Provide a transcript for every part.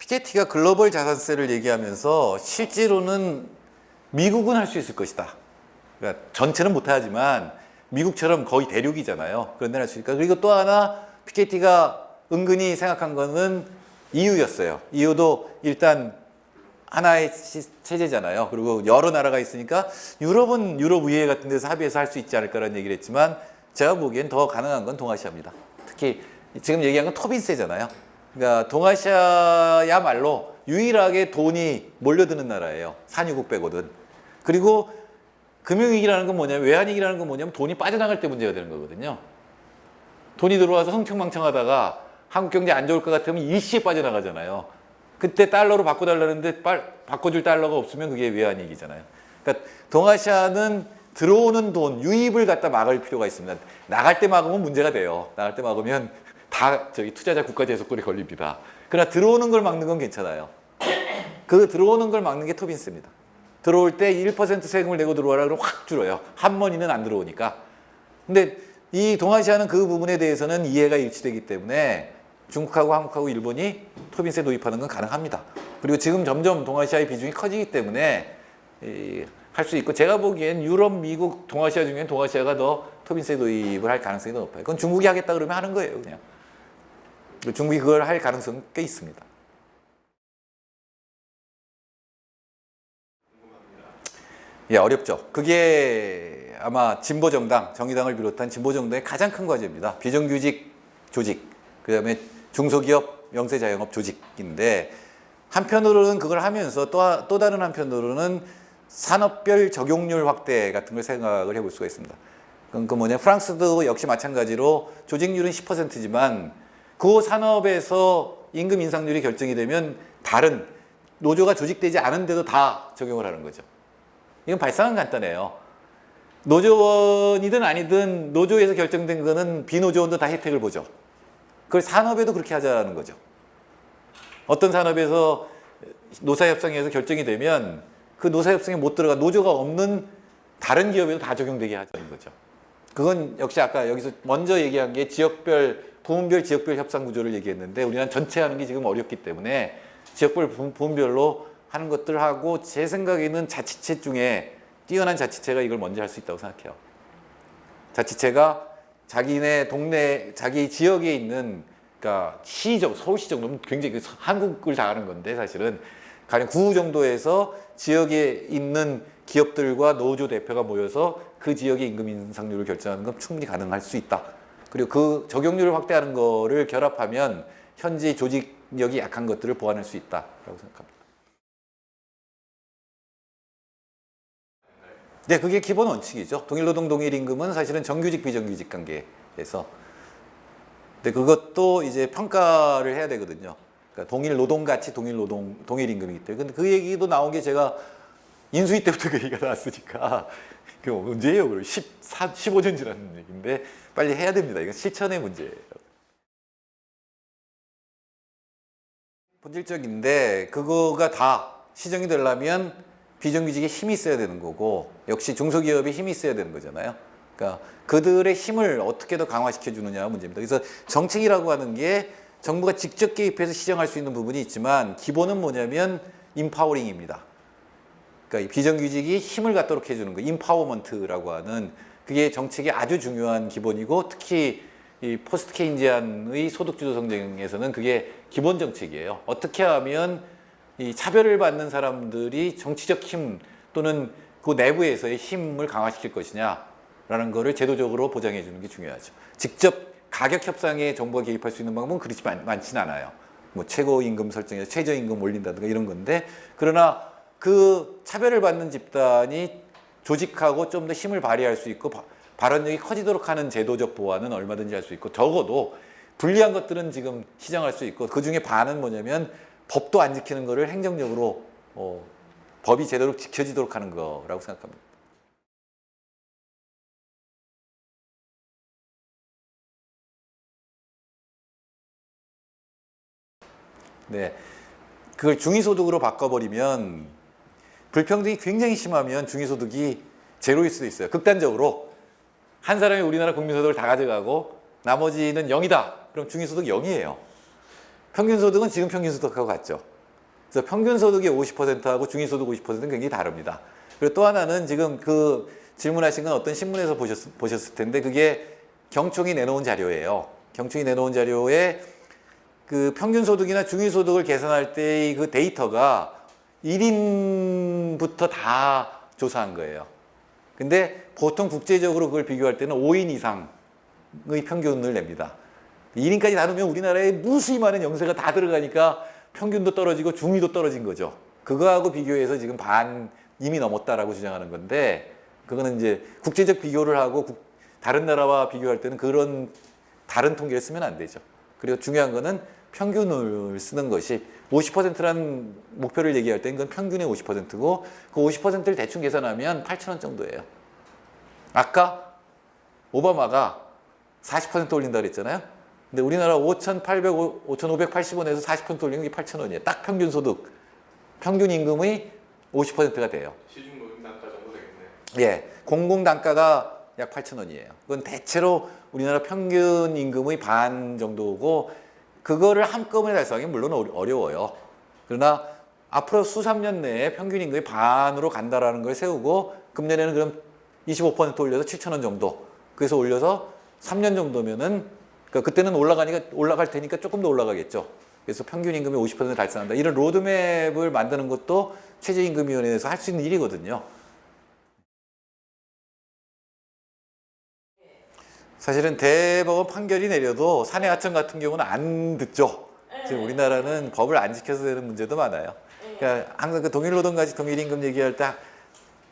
피케티가 글로벌 자산세를 얘기하면서 실제로는 미국은 할 수 있을 것이다. 그러니까 전체는 못하지만 미국처럼 거의 대륙이잖아요. 그런 데는 할 수 있을까. 그리고 또 하나 피케티가 은근히 생각한 거는 EU였어요. EU도 일단 하나의 체제잖아요. 그리고 여러 나라가 있으니까 유럽은 유럽 의회 같은 데서 합의해서 할 수 있지 않을까라는 얘기를 했지만 제가 보기엔 더 가능한 건 동아시아입니다. 특히 지금 얘기한 건 토빈세잖아요. 그러니까 동아시아야말로 유일하게 돈이 몰려드는 나라예요. 산유국 빼고든. 그리고 금융위기라는 건 뭐냐면, 외환위기라는 건 뭐냐면 돈이 빠져나갈 때 문제가 되는 거거든요. 돈이 들어와서 흥청망청하다가 한국 경제 안 좋을 것 같으면 일시에 빠져나가잖아요. 그때 달러로 바꿔달라는데 바꿔줄 달러가 없으면 그게 외환위기잖아요. 그러니까 동아시아는 들어오는 돈, 유입을 갖다 막을 필요가 있습니다. 나갈 때 막으면 문제가 돼요. 나갈 때 막으면 다 투자자 국가재소권에 걸립니다. 그러나 들어오는 걸 막는 건 괜찮아요. 그 들어오는 걸 막는 게 토빈스입니다. 들어올 때 1% 세금을 내고 들어와라 그러면 확 줄어요. 한번이는 안 들어오니까. 근데 이 동아시아는 그 부분에 대해서는 이해가 일치되기 때문에 중국하고 한국하고 일본이 토빈세 도입하는 건 가능합니다. 그리고 지금 점점 동아시아의 비중이 커지기 때문에 할 수 있고, 제가 보기엔 유럽, 미국, 동아시아 중엔 동아시아가 더 토빈세 도입을 할 가능성이 더 높아요. 그건 중국이 하겠다 그러면 하는 거예요, 그냥. 중국이 그걸 할 가능성은 꽤 있습니다. 예, 어렵죠. 그게 아마 진보정당, 정의당을 비롯한 진보정당의 가장 큰 과제입니다. 비정규직 조직, 그 다음에 중소기업, 영세자영업 조직인데, 한편으로는 그걸 하면서 또 다른 한편으로는 산업별 적용률 확대 같은 걸 생각을 해볼 수가 있습니다. 그 뭐냐, 프랑스도 역시 마찬가지로 조직률은 10%지만 그 산업에서 임금 인상률이 결정이 되면 다른 노조가 조직되지 않은데도 다 적용을 하는 거죠. 이건 발상은 간단해요. 노조원이든 아니든 노조에서 결정된 거는 비노조원도 다 혜택을 보죠. 그걸 산업에도 그렇게 하자는 거죠. 어떤 산업에서 노사협상에서 결정이 되면 그 노사협상에 못 들어가 노조가 없는 다른 기업에도 다 적용되게 하자는 거죠. 그건 역시 아까 여기서 먼저 얘기한 게 부문별 지역별 협상 구조를 얘기했는데, 우리나라 전체 하는 게 지금 어렵기 때문에 지역별 부문별로 하는 것들 하고, 제 생각에는 자치체 중에 뛰어난 자치체가 이걸 먼저 할 수 있다고 생각해요. 자치체가 자기네 동네, 자기 지역에 있는, 그러니까 시정, 서울시 정도면 굉장히 한국을 다 하는 건데, 사실은 가령 구 정도에서 지역에 있는 기업들과 노조 대표가 모여서 그 지역의 임금 인상률을 결정하는 건 충분히 가능할 수 있다. 그리고 그 적용률을 확대하는 거를 결합하면 현재 조직력이 약한 것들을 보완할 수 있다라고 생각합니다. 네, 그게 기본 원칙이죠. 동일노동 동일임금은 사실은 정규직 비정규직 관계에서, 근데 그것도 이제 평가를 해야 되거든요. 그러니까 동일노동 가치 동일노동 동일임금이기 때문에. 근데 그 얘기도 나온 게 제가 인수위 때부터 그 얘기가 나왔으니까 그 언제예요? 그럼 15년 지난 얘기인데 빨리 해야 됩니다. 이건 실천의 문제예요. 본질적인데 그거가 다 시정이 되려면 비정규직에 힘이 있어야 되는 거고, 역시 중소기업에 힘이 있어야 되는 거잖아요. 그러니까 그들의 힘을 어떻게 더 강화시켜 주느냐가 문제입니다. 그래서 정책이라고 하는 게 정부가 직접 개입해서 시정할 수 있는 부분이 있지만 기본은 뭐냐면 인파워링입니다. 그러니까 비정규직이 힘을 갖도록 해주는 거, 인파워먼트라고 하는, 그게 정책의 아주 중요한 기본이고, 특히 이 포스트 케인지안의 소득주도 성장에서는 그게 기본 정책이에요. 어떻게 하면 이 차별을 받는 사람들이 정치적 힘 또는 그 내부에서의 힘을 강화시킬 것이냐라는 거를 제도적으로 보장해 주는 게 중요하죠. 직접 가격 협상에 정부가 개입할 수 있는 방법은 그렇지 많지는 않아요. 뭐 최고임금 설정에서 최저임금 올린다든가 이런 건데, 그러나 그 차별을 받는 집단이 조직하고 좀 더 힘을 발휘할 수 있고 발언력이 커지도록 하는 제도적 보완은 얼마든지 할 수 있고, 적어도 불리한 것들은 지금 시정할 수 있고, 그 중에 반은 뭐냐면 법도 안 지키는 거를 행정적으로 법이 제대로 지켜지도록 하는 거라고 생각합니다. 네, 그걸 중위소득으로 바꿔버리면, 불평등이 굉장히 심하면 중위소득이 제로일 수도 있어요. 극단적으로 한 사람이 우리나라 국민소득을 다 가져가고 나머지는 0이다. 그럼 중위소득 0이에요. 평균소득은 지금 평균소득하고 같죠. 그래서 평균 소득이 50%하고 중위소득 50%는 굉장히 다릅니다. 그리고 또 하나는 지금 그 질문하신 건 어떤 신문에서 보셨을 텐데 그게 경총이 내놓은 자료예요. 경총이 내놓은 자료에 그 평균 소득이나 중위 소득을 계산할 때의 그 데이터가 1인부터 다 조사한 거예요. 근데 보통 국제적으로 그걸 비교할 때는 5인 이상의 평균을 냅니다. 1인까지 나누면 우리나라에 무수히 많은 영세가 다 들어가니까 평균도 떨어지고 중위도 떨어진 거죠. 그거하고 비교해서 지금 반 이미 넘었다라고 주장하는 건데 그거는 이제 국제적 비교를 하고 다른 나라와 비교할 때는 그런 다른 통계를 쓰면 안 되죠. 그리고 중요한 거는 평균을 쓰는 것이 50%라는 목표를 얘기할 때는 그건 평균의 50%고 그 50%를 대충 계산하면 8,000원 정도예요. 아까 오바마가 40% 올린다 그랬잖아요. 근데 우리나라 5,580원에서 40% 올리는 게 8,000원이에요. 딱 평균 소득, 평균 임금의 50%가 돼요. 시중 노동 단가 정도 되겠네요. 예, 공공 단가가 약 8,000원이에요. 그건 대체로 우리나라 평균 임금의 반 정도고 그거를 한꺼번에 달성하기 물론 어려워요. 그러나 앞으로 수삼 년 내에 평균 임금의 반으로 간다라는 걸 세우고 금년에는 그럼 25% 올려서 7,000원 정도. 그래서 올려서 3년 정도면은 그러니까 그때는 올라갈 테니까 조금 더 올라가겠죠. 그래서 평균 임금이 50% 달성한다. 이런 로드맵을 만드는 것도 최저임금위원회에서 할 수 있는 일이거든요. 사실은 대법원 판결이 내려도 사내하청 같은 경우는 안 듣죠. 지금 우리나라는 법을 안 지켜서 되는 문제도 많아요. 그러니까 항상 그 동일노동가치 동일임금 얘기할 때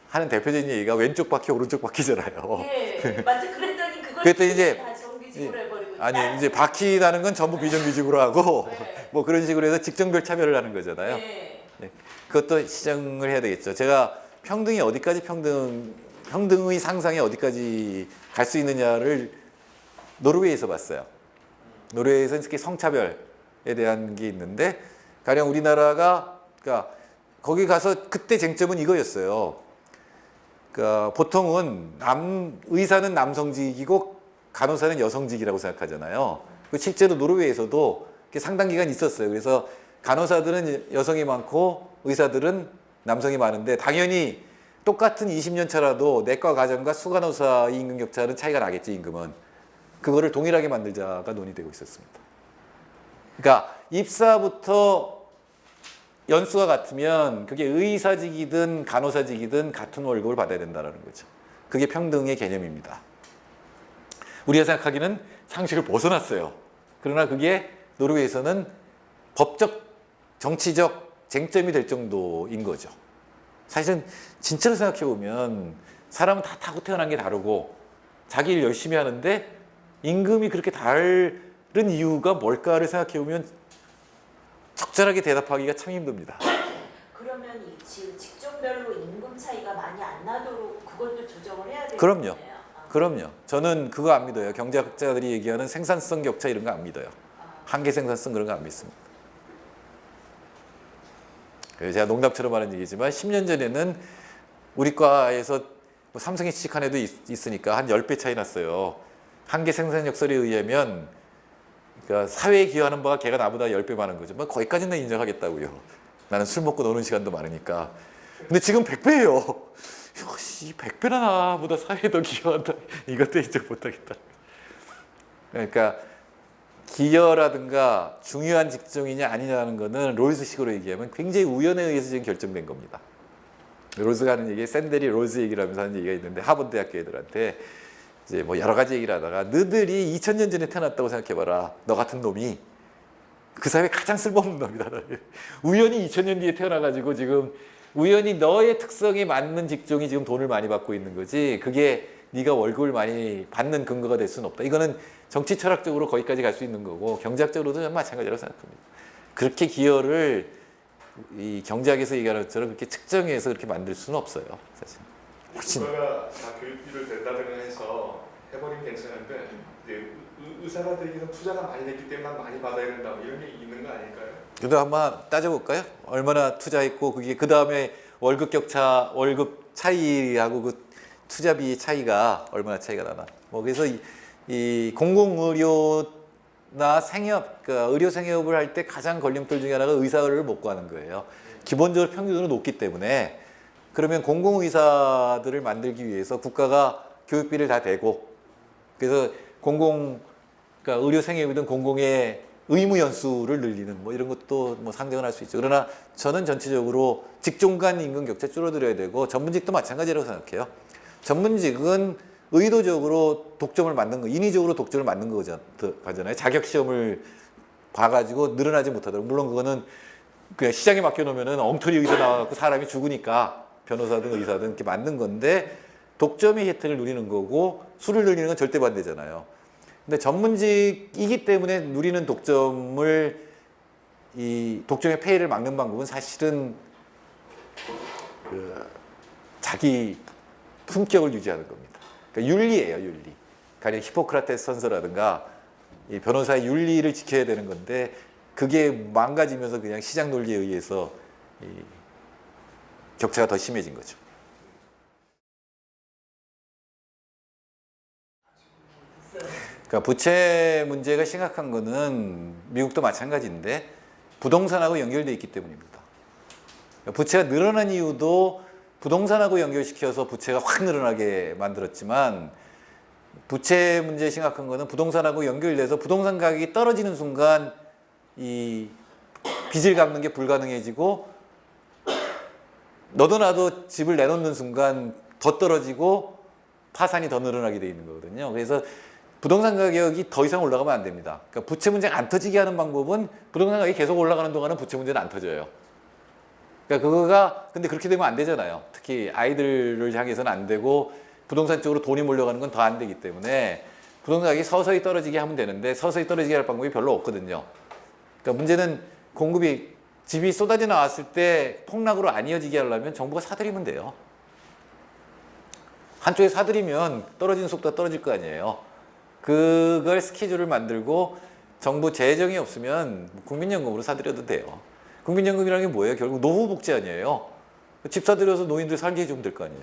하는 대표적인 얘기가 왼쪽 바퀴 오른쪽 바퀴잖아요. 네, 맞아. 그랬더니 그랬더니 이제 다 정규직으로 해버리고 이제 바퀴라는 건 전부 비정규직으로 하고 네. 뭐 그런 식으로 해서 직종별 차별을 하는 거잖아요. 네. 네. 그것도 시정을 해야 되겠죠. 제가 평등이 어디까지 평등의 상상이 어디까지 갈 수 있느냐를 노르웨이에서 봤어요. 노르웨이에서는 특히 성차별에 대한 게 있는데 가령 우리나라가 그러니까 거기 가서 그때 쟁점은 이거였어요. 그러니까 보통은 의사는 남성직이고 간호사는 여성직이라고 생각하잖아요. 실제로 노르웨이에서도 상당 기간 있었어요. 그래서 간호사들은 여성이 많고 의사들은 남성이 많은데 당연히 똑같은 20년 차라도 내과 가정과 수간호사 임금 격차는 차이가 나겠지, 임금은. 그거를 동일하게 만들자가 논의되고 있었습니다. 그러니까 입사부터 연수가 같으면 그게 의사직이든 간호사직이든 같은 월급을 받아야 된다는 거죠. 그게 평등의 개념입니다. 우리가 생각하기는 상식을 벗어났어요. 그러나 그게 노르웨이에서는 법적, 정치적 쟁점이 될 정도인 거죠. 사실은 진짜로 생각해 보면 사람은 다 타고 태어난 게 다르고 자기 일 열심히 하는데 임금이 그렇게 다른 이유가 뭘까를 생각해 보면 적절하게 대답하기가 참 힘듭니다. 그러면 이 지금 직종별로 임금 차이가 많이 안 나도록 그것도 조정을 해야 되겠네요. 그럼요. 그럼요. 저는 그거 안 믿어요. 경제학자들이 얘기하는 생산성 격차 이런 거 안 믿어요. 한계 생산성 그런 거 안 믿습니다. 제가 농담처럼 하는 얘기지만 10년 전에는 우리 과에서 뭐 삼성에 취직한 애도 있으니까 한 10배 차이 났어요. 한계 생산 역설에 의하면 그러니까 사회에 기여하는 바가 걔가 나보다 10배 많은 거죠. 뭐 거기까지는 인정하겠다고요. 나는 술 먹고 노는 시간도 많으니까. 근데 지금 100배예요. 역시 100배나 나보다 사회에 더 기여한다. 이것도 인정 못하겠다. 그러니까 기여라든가 중요한 직종이냐 아니냐는 거는 롤스식으로 얘기하면 굉장히 우연에 의해서 지금 결정된 겁니다. 롤스가 하는 얘기에 샌델이 롤스 얘기를 하면서 하는 얘기가 있는데 하버드 대학교 애들한테 이제 뭐 여러 가지 얘기를 하다가 너들이 2000년 전에 태어났다고 생각해봐라. 너 같은 놈이 그 사회에 가장 쓸모없는 놈이다. 우연히 2000년 뒤에 태어나가지고 지금 우연히 너의 특성에 맞는 직종이 지금 돈을 많이 받고 있는 거지 그게 네가 월급을 많이 받는 근거가 될 수는 없다. 이거는 정치 철학적으로 거기까지 갈 수 있는 거고 경제학적으로도 마찬가지라고 생각합니다. 그렇게 기여를 이 경제학에서 얘기하는 것처럼 그렇게 측정해서 그렇게 만들 수는 없어요. 사실. 국가가 다 교육비를 낸다든가 해서 해버리면 괜찮은데 의사가 되기 위해서 투자가 많이 됐기 때문에 많이 받아야 된다 뭐 이런 게 있는 거 아닐까요? 그래도 한번 따져볼까요? 얼마나 투자했고 그게 그 다음에 월급 격차, 월급 차이하고 그 투자비 차이가 얼마나 차이가 나나. 뭐 그래서 이 공공의료 생협, 그러니까 의료 생협을 할 때 가장 걸림돌 중에 하나가 의사를 못 구하는 거예요. 기본적으로 평균으로 높기 때문에 그러면 공공의사들을 만들기 위해서 국가가 교육비를 다 대고 그래서 그러니까 의료 생협이든 공공의 의무 연수를 늘리는 뭐 이런 것도 뭐 상정을 할 수 있죠. 그러나 저는 전체적으로 직종 간 임금 격차 줄어들어야 되고 전문직도 마찬가지라고 생각해요. 전문직은 의도적으로 독점을 만든 거, 인위적으로 독점을 만든 거잖아요. 자격 시험을 봐가지고 늘어나지 못하도록. 물론 그거는 그냥 시장에 맡겨놓으면은 엉터리 의사 나와갖고 사람이 죽으니까 변호사든 의사든 이렇게 만든 건데 독점의 혜택을 누리는 거고 수를 늘리는 건 절대 반대잖아요. 근데 전문직이기 때문에 누리는 이 독점의 폐해를 막는 방법은 사실은 자기 품격을 유지하는 겁니다. 그러니까 윤리예요, 윤리. 가령 히포크라테스 선서라든가 이 변호사의 윤리를 지켜야 되는 건데 그게 망가지면서 그냥 시장 논리에 의해서 이 격차가 더 심해진 거죠. 그러니까 부채 문제가 심각한 거는 미국도 마찬가지인데 부동산하고 연결돼 있기 때문입니다. 그러니까 부채가 늘어난 이유도 부동산하고 연결시켜서 부채가 확 늘어나게 만들었지만 부채 문제 심각한 거는 부동산하고 연결돼서 부동산 가격이 떨어지는 순간 이 빚을 갚는 게 불가능해지고 너도 나도 집을 내놓는 순간 더 떨어지고 파산이 더 늘어나게 돼 있는 거거든요. 그래서 부동산 가격이 더 이상 올라가면 안 됩니다. 그러니까 부채 문제가 안 터지게 하는 방법은 부동산 가격이 계속 올라가는 동안은 부채 문제는 안 터져요. 그러니까 근데 그렇게 되면 안 되잖아요. 특히 아이들을 향해서는 안 되고 부동산 쪽으로 돈이 몰려가는 건 더 안 되기 때문에 부동산 가격이 서서히 떨어지게 하면 되는데 서서히 떨어지게 할 방법이 별로 없거든요. 그러니까 문제는 공급이 집이 쏟아져 나왔을 때 폭락으로 안 이어지게 하려면 정부가 사들이면 돼요. 한쪽에 사들이면 떨어지는 속도가 떨어질 거 아니에요. 그걸 스케줄을 만들고 정부 재정이 없으면 국민연금으로 사들여도 돼요. 국민연금이라는 게 뭐예요? 결국 노후 복지 아니에요. 집 사들여서 노인들 살게 해주면 될 거 아니에요.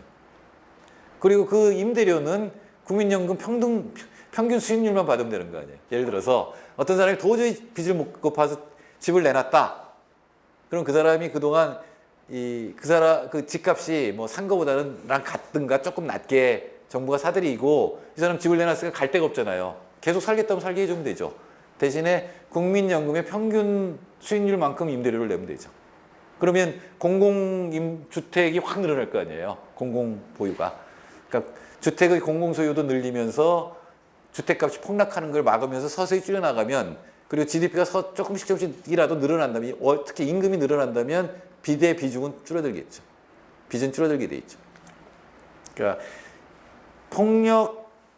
그리고 그 임대료는 국민연금 평균 수익률만 받으면 되는 거 아니에요. 예를 들어서 어떤 사람이 도저히 빚을 못 갚아서 집을 내놨다. 그럼 그 사람이 그동안 그 집값이 뭐 산 거보다는 같든가 조금 낮게 정부가 사들이고 이 사람 집을 내놨으니까 갈 데가 없잖아요. 계속 살겠다면 살게 해주면 되죠. 대신에 국민연금의 평균 수익률만큼 임대료를 내면 되죠. 그러면 공공주택이 확 늘어날 거 아니에요. 공공보유가. 그러니까 주택의 공공소유도 늘리면서 주택값이 폭락하는 걸 막으면서 서서히 줄여나가면 그리고 GDP가 조금씩이라도 늘어난다면 특히 임금이 늘어난다면 빚의 비중은 줄어들겠죠. 빚은 줄어들게 돼 있죠. 그러니까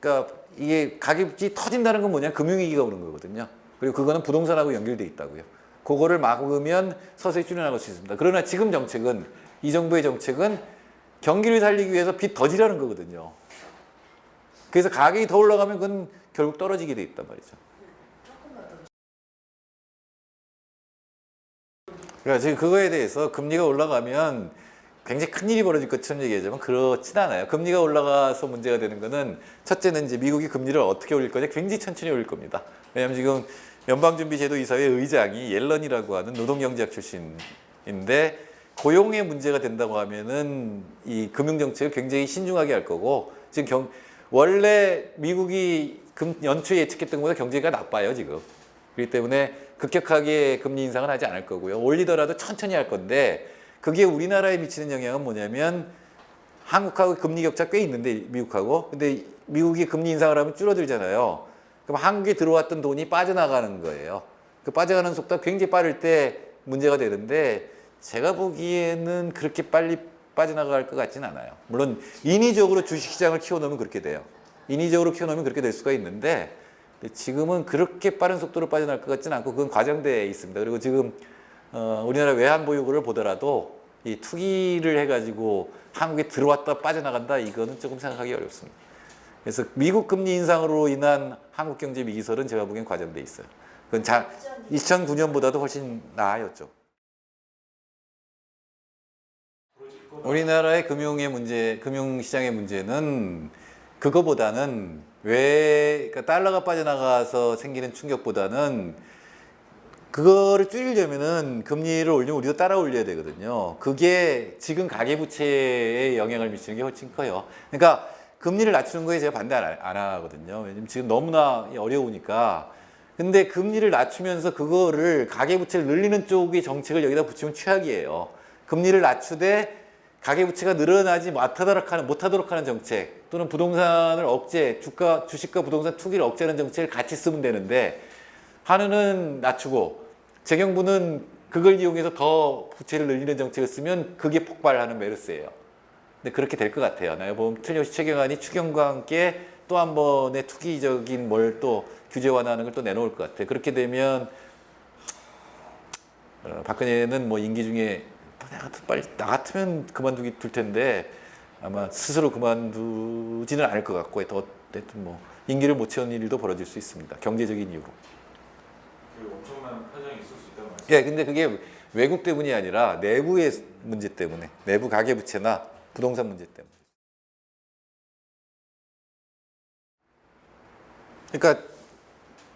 그러니까 이게 가격이 터진다는 건 뭐냐? 금융위기가 오는 거거든요. 그리고 그거는 부동산하고 연결돼 있다고요. 그거를 막으면 서서히 줄여나갈 수 있습니다. 그러나 지금 정책은 이 정부의 정책은 경기를 살리기 위해서 빚 더 지라는 거거든요. 그래서 가격이 더 올라가면 그건 결국 떨어지게 돼 있단 말이죠. 그러니까 지금 그거에 대해서 금리가 올라가면 굉장히 큰 일이 벌어질 것처럼 얘기하지만 그렇진 않아요. 금리가 올라가서 문제가 되는 거는 첫째는 이제 미국이 금리를 어떻게 올릴 거냐 굉장히 천천히 올릴 겁니다. 왜냐하면 지금 연방준비제도 이사회 의장이 옐런이라고 하는 노동경제학 출신인데 고용의 문제가 된다고 하면은 이 금융정책을 굉장히 신중하게 할 거고 지금 원래 미국이 연초에 예측했던 것보다 경제가 나빠요 지금. 그렇기 때문에 급격하게 금리 인상은 하지 않을 거고요. 올리더라도 천천히 할 건데 그게 우리나라에 미치는 영향은 뭐냐면 한국하고 금리 격차 꽤 있는데 미국하고 근데 미국이 금리 인상을 하면 줄어들잖아요. 그럼 한국에 들어왔던 돈이 빠져나가는 거예요. 그 빠져가는 속도가 굉장히 빠를 때 문제가 되는데 제가 보기에는 그렇게 빨리 빠져나갈 것 같지는 않아요. 물론 인위적으로 주식시장을 키워놓으면 그렇게 돼요. 인위적으로 키워놓으면 그렇게 될 수가 있는데 지금은 그렇게 빠른 속도로 빠져나갈 것 같지는 않고 그건 과장되어 있습니다. 그리고 지금 우리나라 외환 보유고를 보더라도 이 투기를 해가지고 한국에 들어왔다 빠져나간다 이거는 조금 생각하기 어렵습니다. 그래서 미국 금리 인상으로 인한 한국 경제 위기설은 제가 보기엔 과장돼 있어요. 그건 2009년보다도 훨씬 나아졌죠. 우리나라의 금융시장의 문제는 그거보다는 그러니까 달러가 빠져나가서 생기는 충격보다는 그거를 줄이려면은 금리를 올리면 우리도 따라 올려야 되거든요. 그게 지금 가계부채에 영향을 미치는 게 훨씬 커요. 그러니까 금리를 낮추는 거에 제가 반대 안 하거든요. 왜냐면 지금 너무나 어려우니까. 근데 금리를 낮추면서 그거를 가계부채를 늘리는 쪽의 정책을 여기다 붙이면 최악이에요. 금리를 낮추되 가계부채가 늘어나지 못하도록 하는 정책 또는 부동산을 주식과 부동산 투기를 억제하는 정책을 같이 쓰면 되는데 한은은 낮추고 재경부는 그걸 이용해서 더 부채를 늘리는 정책을 쓰면 그게 폭발하는 메르스예요. 근데 그렇게 될 것 같아요. 내가 보면 틀림없이 최경환이 추경과 함께 또 한 번의 투기적인 뭘 또 규제 완화하는 걸 또 내놓을 것 같아요. 그렇게 되면 박근혜는 뭐 임기 중에 나 같으면 둘 텐데 아마 스스로 그만두지는 않을 것 같고 어쨌든 뭐 임기를 못 채우는 일도 벌어질 수 있습니다. 경제적인 이유로. 그 엄청난 파장이 있을 수 있다는 말씀. 예, 근데 그게 외국 때문이 아니라 내부의 문제 때문에, 내부 가계부채나 부동산 문제 때문에. 그러니까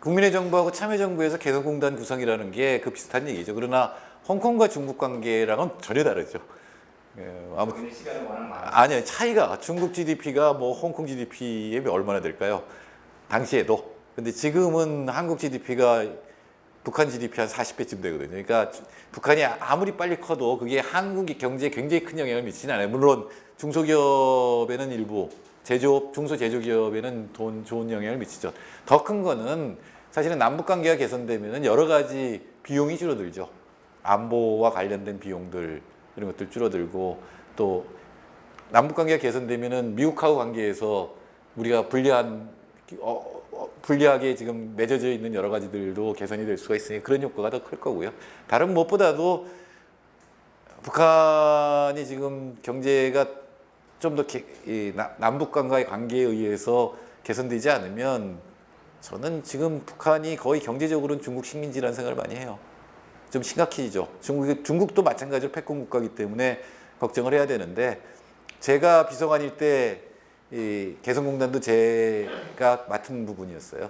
국민의 정부하고 참여정부에서 개성공단 구성이라는 게 그 비슷한 얘기죠. 그러나 홍콩과 중국 관계랑은 전혀 다르죠. 아무튼 시간이 워낙 많아. 아니요, 차이가 중국 GDP가 뭐 홍콩 GDP에 얼마나 될까요? 당시에도. 근데 지금은 한국 GDP가 북한 GDP 한 40배쯤 되거든요. 그러니까 북한이 아무리 빨리 커도 그게 한국의 경제에 굉장히 큰 영향을 미치진 않아요. 물론 중소기업에는 일부, 중소제조기업에는 좋은 영향을 미치죠. 더 큰 거는 사실은 남북관계가 개선되면 여러 가지 비용이 줄어들죠. 안보와 관련된 비용들 이런 것들 줄어들고 또 남북관계가 개선되면은 미국하고 관계에서 우리가 불리하게 지금 맺어져 있는 여러 가지들도 개선이 될 수가 있으니 그런 효과가 더 클 거고요. 다른 무엇보다도 북한이 지금 경제가 좀 더 남북 간과의 관계에 의해서 개선되지 않으면 저는 지금 북한이 거의 경제적으로는 중국 식민지라는 생각을 많이 해요. 좀 심각해지죠. 중국도 마찬가지로 패권 국가이기 때문에 걱정을 해야 되는데 제가 비서관일 때 이 개성공단도 제가 맡은 부분이었어요.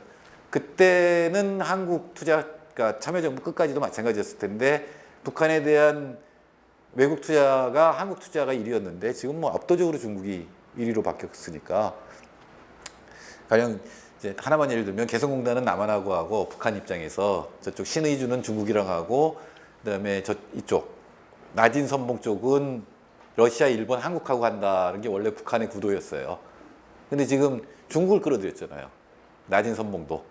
그때는 한국 그러니까 참여정부 끝까지도 마찬가지였을 텐데 북한에 대한 외국 투자가 한국 투자가 1위였는데 지금 뭐 압도적으로 중국이 1위로 바뀌었으니까 가령 이제 하나만 예를 들면 개성공단은 남한하고 하고 북한 입장에서 저쪽 신의주는 중국이랑 하고 그다음에 이쪽 나진 선봉 쪽은 러시아, 일본, 한국하고 한다는 게 원래 북한의 구도였어요. 근데 지금 중국을 끌어들였잖아요. 나진 선봉도.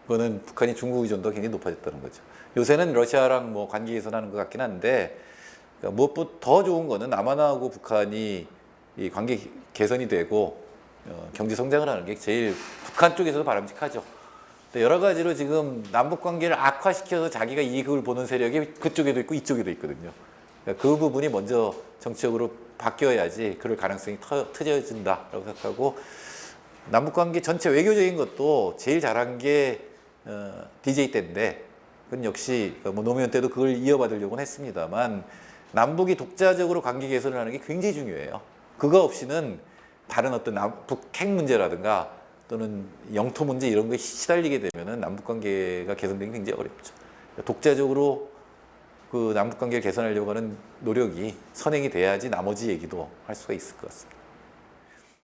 그거는 북한이 중국 의존도가 굉장히 높아졌다는 거죠. 요새는 러시아랑 뭐 관계 개선하는 것 같긴 한데 그러니까 무엇보다 더 좋은 거는 남한하고 북한이 이 관계 개선이 되고 경제 성장을 하는 게 제일 북한 쪽에서도 바람직하죠. 근데 여러 가지로 지금 남북 관계를 악화시켜서 자기가 이익을 보는 세력이 그쪽에도 있고 이쪽에도 있거든요. 그러니까 그 부분이 먼저 정치적으로 바뀌어야지 그럴 가능성이 트져진다라고 생각하고 남북 관계 전체 외교적인 것도 제일 잘한 게 DJ 때인데 그건 역시 뭐 노무현 때도 그걸 이어받으려고는 했습니다만 남북이 독자적으로 관계 개선을 하는 게 굉장히 중요해요. 그거 없이는 다른 어떤 북핵 문제라든가 또는 영토 문제 이런 거에 시달리게 되면은 남북 관계가 개선되기 굉장히 어렵죠. 독자적으로 그 남북 관계를 개선하려고 하는 노력이 선행이 돼야지 나머지 얘기도 할 수가 있을 것 같습니다.